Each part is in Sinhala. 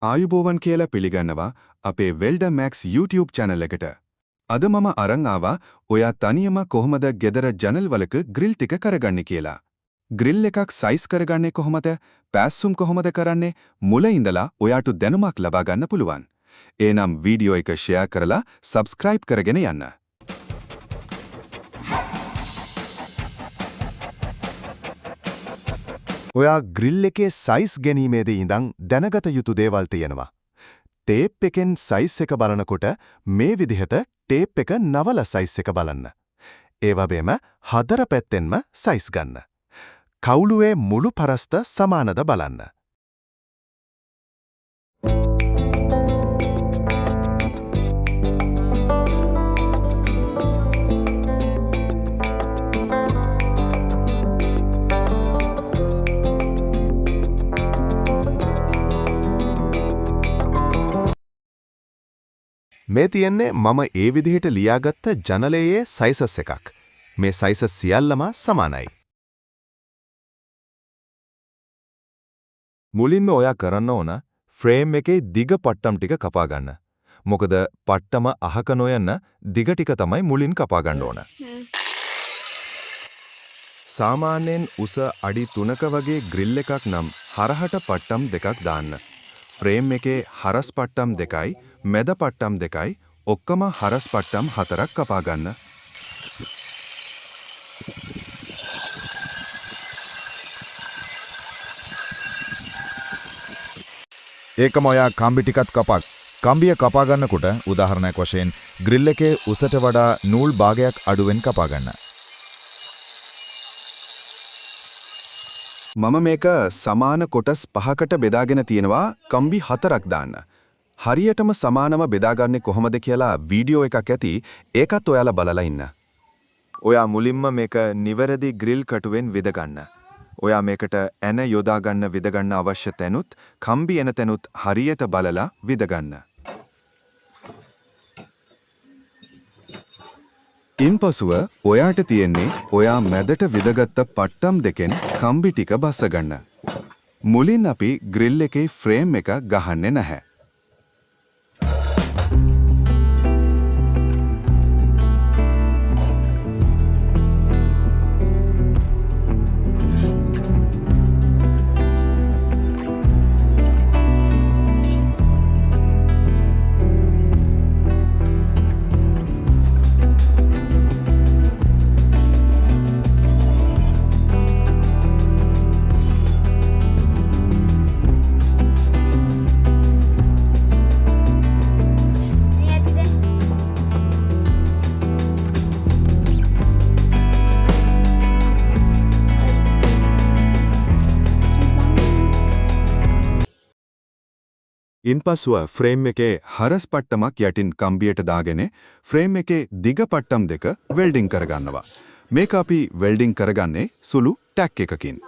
ආයුබෝවන් කියලා පිළිගන්නවා අපේ වෙල්ඩර් මැක්ස් YouTube channel එකට. අද මම අරන් ආවා ඔයා තනියම කොහොමද ගෙදර ජනල් වලක ග්‍රිල් ටික කරගන්නේ කියලා. ග්‍රිල් එකක් සයිස් කරගන්නේ කොහොමද? පැස්සුම් කොහොමද කරන්නේ? මුල ඉඳලා ඔයාට දැනුමක් ලබා ගන්න පුළුවන්. එහෙනම් වීඩියෝ එක ෂෙයා කරලා subscribe කරගෙන යන්න. ඔයා ග්‍රිල් එකේ සයිස් ගැනීමේදී ඉඳන් දැනගත යුතු දේවල් තියෙනවා. ටේප් එකෙන් සයිස් එක බලනකොට මේ විදිහට ටේප් එක නවල සයිස් එක බලන්න. ඒ වගේම හතර පැත්තෙන්ම සයිස් ගන්න. කවුළුවේ මුළු පරස්ත සමානද බලන්න. මේ තියන්නේ මම ඒ විදිහට ලියාගත්ත ජනලයේ සයිසස් එකක්. මේ සයිසස් සියල්ලම සමානයි. මුලින්ම ඔයා කරන්න ඕන ෆ්‍රේම් එකේ දිග පට්ටම් ටික කපා ගන්න. මොකද පට්ටම අහක නොයන්න දිග ටික තමයි මුලින් කපා ගන්න ඕන. සාමාන්‍යයෙන් උස අඩි 3ක වගේ ග්‍රිල් එකක් නම් හරහට පට්ටම් දෙකක් දාන්න. ෆ්‍රේම් එකේ හරස් පට්ටම් දෙකයි මැද පට්ටම් දෙකයි ඔක්කොම හරස් පට්ටම් 4ක් කපා ගන්න. ඒකම ඔයා කම්බි ටිකක් කම්බිය කපා ගන්නකොට උදාහරණයක් වශයෙන් ග්‍රිල් එකේ උසට වඩා නූල් භාගයක් අඩුවෙන් කපා ගන්න. මම මේක සමාන කොටස් 5කට බෙදාගෙන තියෙනවා කම්බි 4ක් දාන්න. හරියටම සමානව බෙදාගන්නේ කොහොමද කියලා වීඩියෝ එකක් ඇති ඒකත් ඔයාලා බලලා ඉන්න. ඔයා මුලින්ම මේක නිවැරදි ග්‍රිල් කටුවෙන් විද ගන්න. ඔයා මේකට ඇන යොදා ගන්න විද ගන්න අවශ්‍ය තැනුත් කම්බි එන තැනුත් හරියට බලලා විද ගන්න. ඉන්පසුව ඔයාට තියෙන්නේ ඔයා මැදට විදගත්ත පට්ටම් දෙකෙන් කම්බි ටික බස්ස ගන්න. මුලින් අපි ග්‍රිල් එකේ ෆ්‍රේම් එක ගහන්නේ නැහැ. ඉන්පසුව ෆ්‍රේම් එකේ හරස් පට්ටමක් යටින් කම්බියට දාගෙන ෆ්‍රේම් එකේ දිග පට්ටම් දෙක වෙල්ඩින් කරගන්නවා. මේක අපි වෙල්ඩින් කරගන්නේ සුළු ටැක් එකකින්.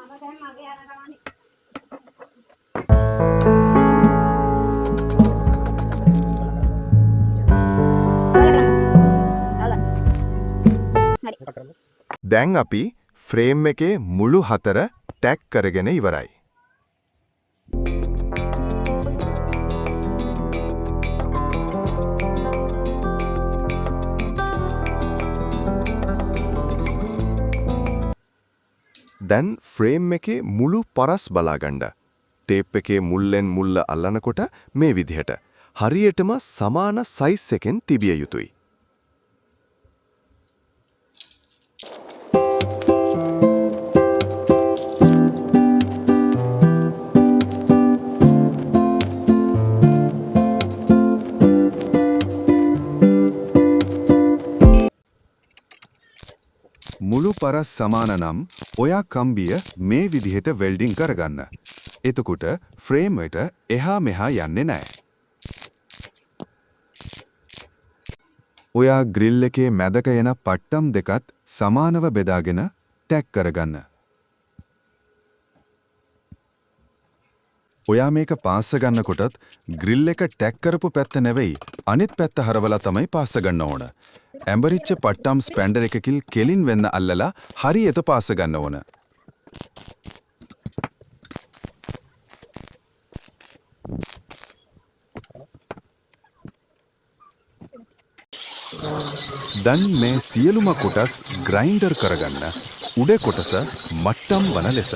දැන් අපි ෆ්‍රේම් එකේ මුළු 4 ටැක් කරගෙන ඉවරයි. දැන් ෆ්‍රේම් එකේ මුළු පරස් බලාගන්න. ටේප් එකේ මුල්ලෙන් මුල්ල අල්ලනකොට මේ විදිහට හරියටම සමාන සයිස් එකෙන් තිබිය යුතුයි. මුළු පරස් සමාන නම් ඔයා කම්බිය මේ විදිහට වෙල්ඩින් කරගන්න. එතකොට ෆ්‍රේම් එකට එහා මෙහා යන්නේ නැහැ. ඔයා ග්‍රිල් එකේ මැදක එන පට්ටම් දෙකත් සමානව බෙදාගෙන ටැග් කරගන්න. ඔයා මේක පාස්ස ගන්නකොටත් ග්‍රිල් එක ටැග් කරපු පැත්ත නෙවෙයි අනිත් පැත්ත හරවලා තමයි පාස්ස ගන්න ඕන. ඇඹරිච්ච පට්ටම් ස්පැන්ඩර් එකකින් කෙලින් වෙන්න අල්ලලා හරියට පාස්ස ගන්න ඕන. දැන් මේ සියලුම කොටස් ග්‍රයින්ඩර් කරගන්න. උඩ කොටස මට්ටම් වන ලෙස.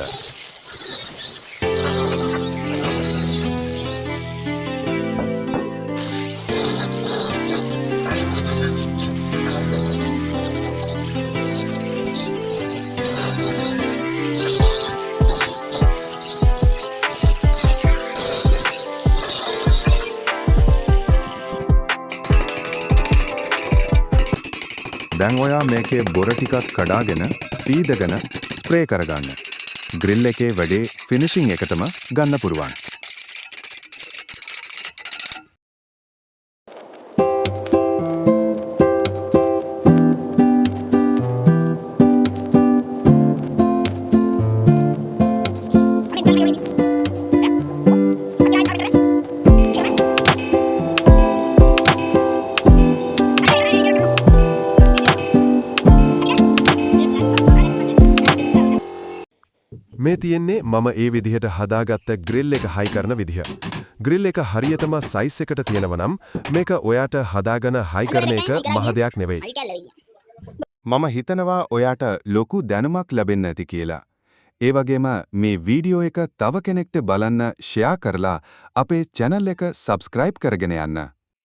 දැන් ඔයා මේකේ බොර ටිකක් කඩාගෙන පීදගෙන ස්ප්‍රේ කරගන්න. ග්‍රිල් එකේ වැඩේ ෆිනිෂිං එකටම ගන්න පුරුවන්. මේ තියෙන්නේ මම ඒ විදිහට හදාගත්ත ග්‍රිල් එක හයි කරන විදිහ. ග්‍රිල් එක හරියටම සයිස් එකට තියෙනවා නම් මේක ඔයාට හදාගෙන හයි කරන එක මහ දෙයක් නෙවෙයි. මම හිතනවා ඔයාට ලොකු දැනුමක් ලැබෙන්න ඇති කියලා. ඒ වගේම මේ වීඩියෝ එක තව කෙනෙක්ට බලන්න ෂෙයා කරලා අපේ channel එක subscribe කරගෙන යන්න.